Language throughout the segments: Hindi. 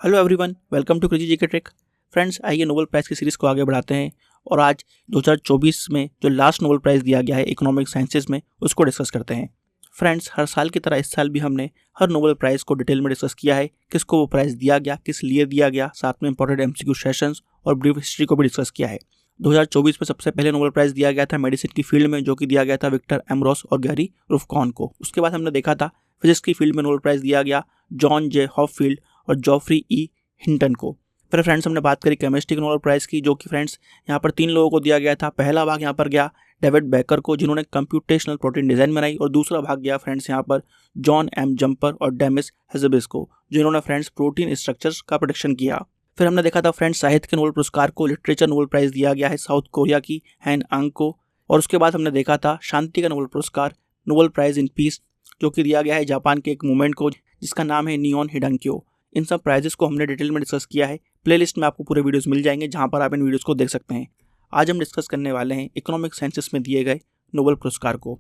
Hello everyone, welcome to crazy GK trick. Friends, आइए नोबेल प्राइज़ की सीरीज़ को आगे बढ़ाते हैं और आज 2024 में जो लास्ट नोबेल प्राइज़ दिया गया है इकोनॉमिक साइंसेज में, उसको डिस्कस करते हैं। फ्रेंड्स, हर साल की तरह इस साल भी हमने हर नोबेल प्राइज़ को डिटेल में डिस्कस किया है, किसको वो प्राइज़ दिया गया, किस लिए दिया गया, साथ में इंपॉर्टेंट एमसीक्यू सेशंस और ब्रीफ हिस्ट्री को भी डिस्कस किया है। 2024 में सबसे पहले नोबेल प्राइज़ दिया गया था मेडिसिन की फील्ड में, जो कि दिया गया था विक्टर एमरोस और गैरी रुफकॉन को। उसके बाद हमने देखा था फिजिक्स की फील्ड में नोबेल प्राइज़ दिया गया जॉन जे हॉपफील्ड और जॉफ्री ई हिंटन को। फिर फ्रेंड्स हमने बात करी केमिस्ट्री के नोबेल प्राइज़ की, जो कि फ्रेंड्स यहाँ पर 3 लोगों को दिया गया था। पहला भाग यहाँ पर गया डेविड बेकर को, जिन्होंने कंप्यूटेशनल प्रोटीन डिज़ाइन बनाई, और दूसरा भाग गया फ्रेंड्स यहाँ पर जॉन एम जंपर और डेमिस हेजेबिस को, जिन्होंने फ्रेंड्स प्रोटीन स्ट्रक्चर्स का प्रोडिक्शन किया। फिर हमने देखा था फ्रेंड्स साहित्य के नोबेल पुरस्कार को, लिटरेचर नोबेल प्राइज़ दिया गया है साउथ कोरिया की हैन आंग को। और उसके बाद हमने देखा था शांति का नोबेल पुरस्कार नोबेल प्राइज़ इन पीस, जो कि दिया गया है जापान के एक मूवमेंट को जिसका नाम है नियॉन हिडांक्यो। इन सब प्राइजेस को हमने डिटेल में डिस्कस किया है। प्लेलिस्ट में आपको पूरे वीडियोस मिल जाएंगे, जहां पर आप इन वीडियोस को देख सकते हैं। आज हम डिस्कस करने वाले हैं इकोनॉमिक साइंसेस में दिए गए नोबेल पुरस्कार को।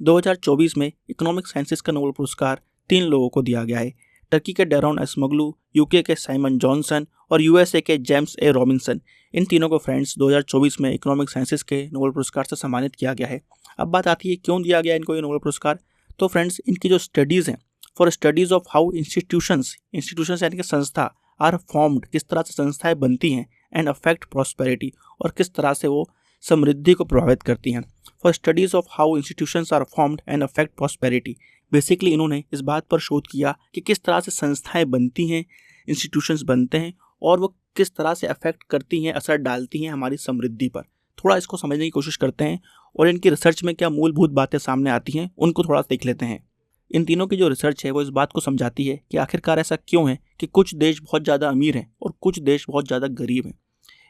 2024 में इकोनॉमिक साइंसेस का नोबेल पुरस्कार 3 लोगों को दिया गया है। टर्की के डेरोन एसमगलू, यूके के साइमन जॉनसन और यूएसए के जेम्स ए रॉबिन्सन। इन तीनों को फ्रेंड्स 2024 में इकोनॉमिक साइंसेस के नोबेल पुरस्कार से सम्मानित किया गया है। अब बात आती है क्यों दिया गया इनको ये नोबेल पुरस्कार। तो फ्रेंड्स, इनकी जो स्टडीज़ हैं for studies of how institutions यानी कि संस्था आर फॉर्म्ड, किस तरह से संस्थाएं बनती हैं, एंड अफेक्ट प्रॉस्पेरिटी, और किस तरह से वो समृद्धि को प्रभावित करती हैं। For studies of how institutions are formed and affect prosperity, basically इन्होंने इस बात पर शोध किया कि किस तरह से संस्थाएं बनती हैं, इंस्टीट्यूशंस बनते हैं, और वो किस तरह से अफेक्ट करती हैं, असर डालती हैं हमारी समृद्धि पर। थोड़ा इसको समझने की कोशिश करते हैं और इनकी रिसर्च में क्या मूलभूत बातें सामने आती हैं उनको थोड़ा देख लेते हैं। इन तीनों की जो रिसर्च है वो इस बात को समझाती है कि आखिरकार ऐसा क्यों है कि कुछ देश बहुत ज़्यादा अमीर हैं और कुछ देश बहुत ज़्यादा गरीब हैं।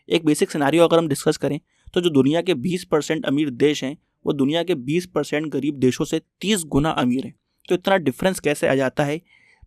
एक बेसिक सिनेरियो अगर हम डिस्कस करें तो जो दुनिया के 20% अमीर देश हैं वो दुनिया के 20% गरीब देशों से 30 गुना अमीर हैं। तो इतना डिफरेंस कैसे आ जाता है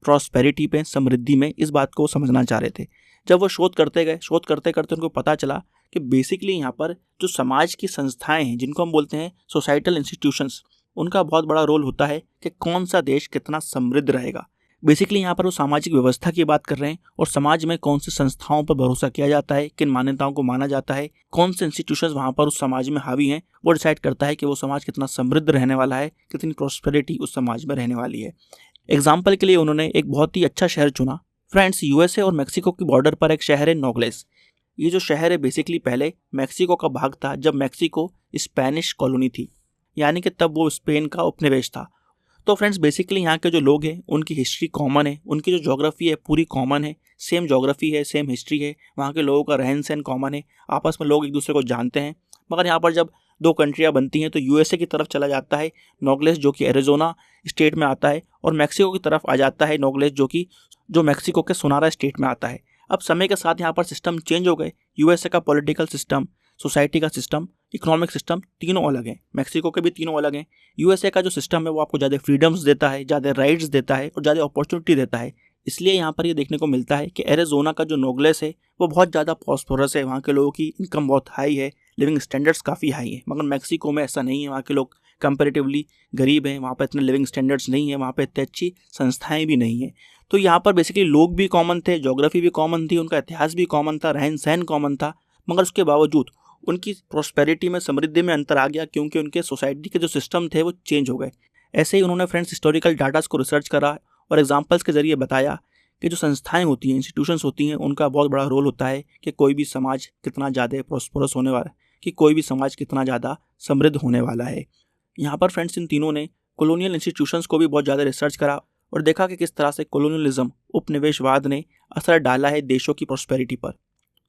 प्रॉस्पेरिटी पे, समृद्धि में, इस बात को समझना चाह रहे थे। जब वो शोध करते गए, शोध करते करते उनको पता चला कि बेसिकली यहाँ पर जो समाज की संस्थाएँ हैं, जिनको हम बोलते हैं सोसाइटल इंस्टीट्यूशंस, उनका बहुत बड़ा रोल होता है कि कौन सा देश कितना समृद्ध रहेगा। बेसिकली यहाँ पर वो सामाजिक व्यवस्था की बात कर रहे हैं और समाज में कौन सी संस्थाओं पर भरोसा किया जाता है, किन मान्यताओं को माना जाता है, कौन से इंस्टीट्यूशंस वहाँ पर उस समाज में हावी हैं, वो डिसाइड करता है कि वो समाज कितना समृद्ध रहने वाला है, कितनी प्रॉस्पेरिटी उस समाज में रहने वाली है। एग्जाम्पल के लिए उन्होंने एक बहुत ही अच्छा शहर चुना। फ्रेंड्स, यूएसए और मैक्सिको की बॉर्डर पर एक शहर है नोग्लेस। ये जो शहर है बेसिकली पहले मैक्सिको का भाग था, जब मैक्सिको स्पेनिश कॉलोनी थी, यानी कि तब वो स्पेन का उपनिवेश था। तो फ्रेंड्स, बेसिकली यहाँ के जो लोग हैं उनकी हिस्ट्री कॉमन है, उनकी जो ज्योग्राफी है पूरी कॉमन है, सेम ज्योग्राफी है, सेम हिस्ट्री है, वहाँ के लोगों का रहन सहन कॉमन है, आपस में लोग एक दूसरे को जानते हैं। मगर यहाँ पर जब 2 कंट्रियाँ बनती हैं तो यूएसए की तरफ चला जाता है नोग्लेस, जो कि एरिजोना स्टेट में आता है, और मैक्सिको की तरफ आ जाता है नोग्लेस, जो मैक्सिको के सोनारा स्टेट में आता है। अब समय के साथ यहाँ पर सिस्टम चेंज हो गए। यूएसए का पॉलिटिकल सिस्टम, सोसाइटी का सिस्टम, इकोनॉमिक सिस्टम तीनों अलग हैं। मैक्सिको के भी तीनों अलग हैं। यूएसए का जो सिस्टम है वो आपको ज़्यादा फ्रीडम्स देता है, ज़्यादा राइट्स देता है और ज़्यादा अपॉर्चुनिटी देता है। इसलिए यहाँ पर ये देखने को मिलता है कि एरिजोना का जो नोग्लेस है वो बहुत ज़्यादा प्रॉस्परस है, वहाँ के लोगों की इनकम बहुत हाई है, लिविंग स्टैंडर्ड्स काफ़ी हाई है। मगर मैक्सिको में ऐसा नहीं है, वहाँ के लोग कंपेरेटिवली गरीब हैं, वहाँ पर इतने लिविंग स्टैंडर्ड्स नहीं है, वहाँ पर इतनी अच्छी संस्थाएँ भी नहीं हैं। तो यहाँ पर बेसिकली लोग भी कॉमन थे, ज्योग्राफी भी कॉमन थी, उनका इतिहास भी कॉमन था, रहन सहन कॉमन था, मगर उसके बावजूद उनकी प्रॉस्पेरिटी में, समृद्धि में अंतर आ गया, क्योंकि उनके सोसाइटी के जो सिस्टम थे वो चेंज हो गए। ऐसे ही उन्होंने फ्रेंड्स हिस्टोरिकल डाटास को रिसर्च करा और एग्जांपल्स के जरिए बताया कि जो संस्थाएं होती हैं, इंस्टीट्यूशंस होती हैं, उनका बहुत बड़ा रोल होता है कि कोई भी समाज कितना ज़्यादा प्रॉस्परस होने वाला है, कि कोई भी समाज कितना ज़्यादा समृद्ध होने वाला है। यहाँ पर फ्रेंड्स इन तीनों ने कॉलोनियल इंस्टीट्यूशंस को भी बहुत ज़्यादा रिसर्च करा और देखा कि किस तरह से कॉलोनियलिज्म, उपनिवेशवाद ने असर डाला है देशों की प्रॉस्पेरिटी पर।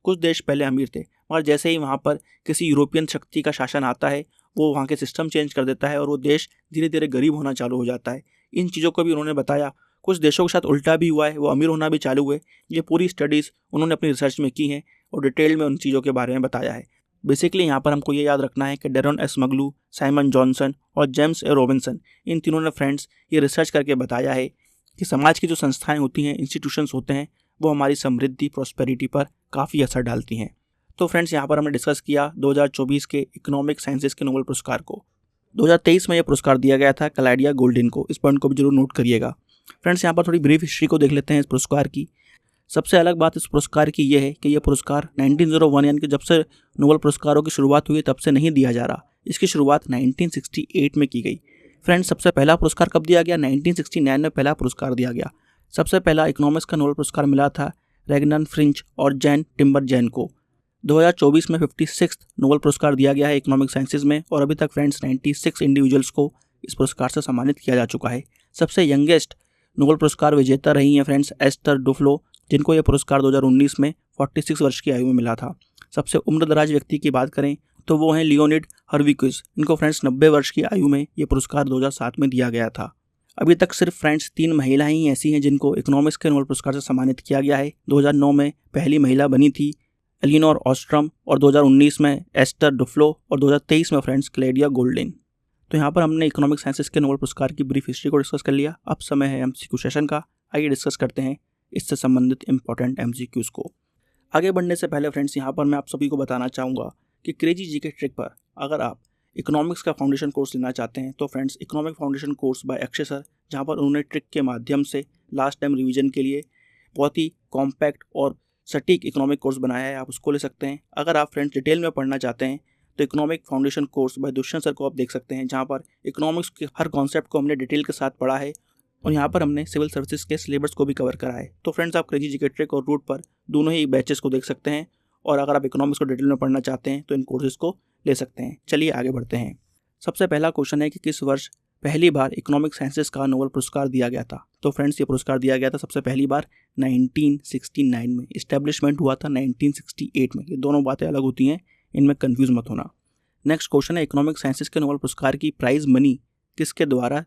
कुछ देश पहले अमीर थे, मगर जैसे ही वहाँ पर किसी यूरोपियन शक्ति का शासन आता है वो वहाँ के सिस्टम चेंज कर देता है और वो देश धीरे धीरे गरीब होना चालू हो जाता है। इन चीज़ों को भी उन्होंने बताया। कुछ देशों के साथ उल्टा भी हुआ है, वो अमीर होना भी चालू हुए। ये पूरी स्टडीज़ उन्होंने अपनी रिसर्च में की हैं और डिटेल में उन चीज़ों के बारे में बताया है। बेसिकली यहाँ पर हमको ये याद रखना है कि डेरोन एसमगलू, साइमन जॉनसन और जेम्स ए रॉबिन्सन, इन तीनों ने फ्रेंड्स ये रिसर्च करके बताया है कि समाज की जो संस्थाएँ होती हैं, इंस्टीट्यूशंस होते हैं, वो हमारी समृद्धि, प्रॉस्पेरिटी पर काफ़ी असर डालती हैं। तो फ्रेंड्स, यहाँ पर हमने डिस्कस किया 2024 के इकोनॉमिक साइंसेस के नोबेल पुरस्कार को। 2023 में यह पुरस्कार दिया गया था क्लॉडिया गोल्डिन को। इस पॉइंट को भी जरूर नोट करिएगा। फ्रेंड्स, यहाँ पर थोड़ी ब्रीफ हिस्ट्री को देख लेते हैं इस पुरस्कार की। सबसे अलग बात इस पुरस्कार की यह है कि यह पुरस्कार 1901 यानी कि जब से नोबेल पुरस्कारों की शुरुआत हुई तब से नहीं दिया जा रहा। इसकी शुरुआत 1968 में की गई। फ्रेंड्स, सबसे पहला पुरस्कार कब दिया गया? 1969 में पहला पुरस्कार दिया गया। सबसे पहला इकोनॉमिक्स का नोबेल पुरस्कार मिला था रेगनन फ्रिंच और जैन टिम्बरजैन को। 2024 में 56 नोबेल पुरस्कार दिया गया है इकोनॉमिक साइंसेज में, और अभी तक फ्रेंड्स 96 इंडिविजुअल्स को इस पुरस्कार से सम्मानित किया जा चुका है। सबसे यंगेस्ट नोबेल पुरस्कार विजेता रही हैं फ्रेंड्स एस्टर डुफ्लो, जिनको यह पुरस्कार 2019 में 46 वर्ष की आयु में मिला था। सबसे उम्रदराज व्यक्ति की बात करें तो वो हैं लियोनिड हर्विक्स। इनको फ्रेंड्स 90 वर्ष की आयु में ये पुरस्कार 2007 में दिया गया था। अभी तक सिर्फ फ्रेंड्स 3 महिलाएं ही ऐसी हैं जिनको इकोनॉमिक्स के नोबेल पुरस्कार से सम्मानित किया गया है। 2009 में पहली महिला बनी थी एलिनोर ऑस्ट्रम, और 2019 में एस्टर डुफ्लो, और 2023 में फ्रेंड्स क्लेडिया गोल्डिन। तो यहाँ पर हमने इकोनॉमिक साइंसेस के नोबेल पुरस्कार की ब्रीफ हिस्ट्री को डिस्कस कर लिया। अब समय है एमसीक्यू सेशन का। आइए डिस्कस करते हैं इससे संबंधित इंपॉर्टेंट एमसीक्यूज को। आगे बढ़ने से पहले फ्रेंड्स यहाँ पर मैं आप सभी को बताना चाहूँगा कि क्रेजी जीके ट्रिक पर अगर आप इकोनॉमिक्स का फाउंडेशन कोर्स लेना चाहते हैं तो friends economic foundation course by Akshay sir, जहाँ पर उन्होंने ट्रिक के माध्यम से लास्ट टाइम रिवीजन के लिए बहुत ही कॉम्पैक्ट और सटीक इकोनॉमिक कोर्स बनाया है, आप उसको ले सकते हैं। अगर आप फ्रेंड्स डिटेल में पढ़ना चाहते हैं तो economic foundation course by Dushyant sir को आप देख सकते हैं, जहाँ पर इकोनॉमिक्स के हर कॉन्सेप्ट को हमने डिटेल के साथ पढ़ा है, और यहाँ पर हमने सिविल सर्विसेज के सिलेबस को भी कवर करा है। तो फ्रेंड्स, आप क्रेजी जीके ट्रिक और रूट पर दोनों ही बैचेस को देख सकते हैं, और अगर आप इकोनॉमिक्स को डिटेल में पढ़ना चाहते हैं तो इन कोर्सेज को ले सकते हैं। चलिए आगे बढ़ते हैं। सबसे पहला क्वेश्चन है कि किस वर्ष पहली बार इकोनॉमिक साइंसेस का नोबेल पुरस्कार दिया गया था? तो फ्रेंड्स, ये पुरस्कार दिया गया था सबसे पहली बार 1969 में। इस्टेब्लिशमेंट हुआ था 1968 में। ये दोनों बातें अलग होती हैं, इनमें कन्फ्यूज मत होना। नेक्स्ट क्वेश्चन है इकोनॉमिक साइंसेस के नोबेल पुरस्कार की प्राइज मनी किसके द्वारा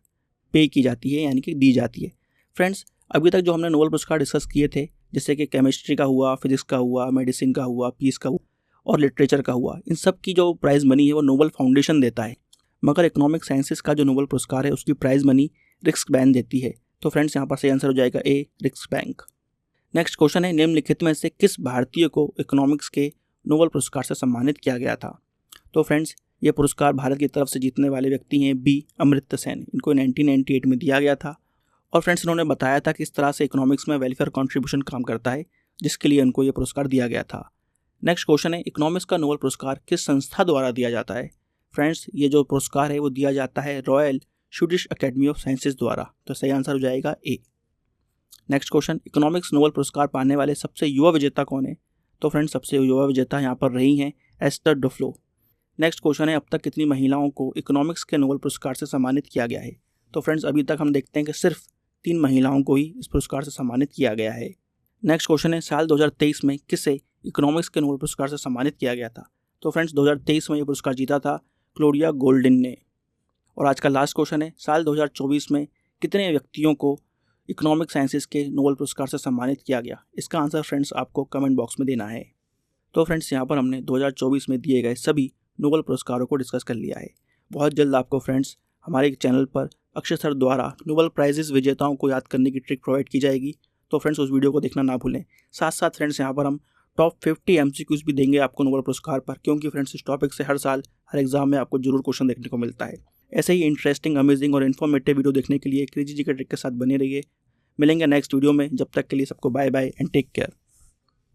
पे की जाती है, यानी कि दी जाती है? फ्रेंड्स, अभी तक जो हमने नोबेल पुरस्कार डिस्कस किए थे, जैसे कि केमिस्ट्री का हुआ, फिजिक्स का हुआ, मेडिसिन का हुआ, पीस का हुआ और लिटरेचर का हुआ, इन सब की जो प्राइज मनी है वो नोबेल फाउंडेशन देता है। मगर इकोनॉमिक साइंसेस का जो नोबेल पुरस्कार है उसकी प्राइज मनी रिस्क बैंक देती है। तो फ्रेंड्स, यहाँ पर सही आंसर हो जाएगा ए, रिस्क बैंक। नेक्स्ट क्वेश्चन है निम्नलिखित में से किस भारतीय को इकोनॉमिक्स के नोबेल पुरस्कार से सम्मानित किया गया था? तो फ्रेंड्स, ये पुरस्कार भारत की तरफ से जीतने वाले व्यक्ति हैं बी, अमृत्य सेन। इनको 1998 में दिया गया था, और फ्रेंड्स इन्होंने बताया था कि इस तरह से इकोनॉमिक्स में वेलफेयर कंट्रीब्यूशन काम करता है, जिसके लिए इनको ये पुरस्कार दिया गया था। नेक्स्ट क्वेश्चन है इकोनॉमिक्स का नोबेल पुरस्कार किस संस्था द्वारा दिया जाता है? फ्रेंड्स, ये जो पुरस्कार है वो दिया जाता है royal Swedish academy of sciences द्वारा। तो सही आंसर हो जाएगा ए। नेक्स्ट क्वेश्चन, इकोनॉमिक्स नोबेल पुरस्कार पाने वाले सबसे युवा विजेता कौन है? तो फ्रेंड्स, सबसे युवा विजेता यहाँ पर रही हैं एस्टर डुफ्लो। नेक्स्ट क्वेश्चन है अब तक कितनी महिलाओं को इकोनॉमिक्स के नोबेल पुरस्कार से सम्मानित किया गया है? तो फ्रेंड्स, अभी तक हम देखते हैं कि सिर्फ 3 महिलाओं को ही इस पुरस्कार से सम्मानित किया गया है। नेक्स्ट क्वेश्चन है साल 2023 में किसे इकोनॉमिक्स के नोबेल पुरस्कार से सम्मानित किया गया था? तो फ्रेंड्स, 2023 में ये पुरस्कार जीता था क्लोडिया गोल्डिन ने। और आज का लास्ट क्वेश्चन है साल 2024 में कितने व्यक्तियों को इकोनॉमिक साइंसेस के नोबेल पुरस्कार से सम्मानित किया गया? इसका आंसर फ्रेंड्स आपको कमेंट बॉक्स में देना है। तो फ्रेंड्स, यहाँ पर हमने 2024 में दिए गए सभी नोबेल पुरस्कारों को डिस्कस कर लिया है। बहुत जल्द आपको फ्रेंड्स हमारे चैनल पर अक्षय सर द्वारा नोबेल प्राइजेस विजेताओं को याद करने की ट्रिक प्रोवाइड की जाएगी, तो फ्रेंड्स उस वीडियो को देखना ना भूलें। साथ साथ फ्रेंड्स यहाँ पर हम टॉप 50 एमसीक्यूज भी देंगे आपको नोबेल पुरस्कार पर, क्योंकि फ्रेंड्स इस टॉपिक से हर साल हर एग्जाम में आपको जरूर क्वेश्चन देखने को मिलता है। ऐसे ही इंटरेस्टिंग, अमेजिंग और इन्फॉर्मेटिव वीडियो देखने के लिए क्रेजी जीके ट्रिक के साथ बने रहिए। मिलेंगे नेक्स्ट वीडियो में, जब तक के लिए सबको bye bye and take care.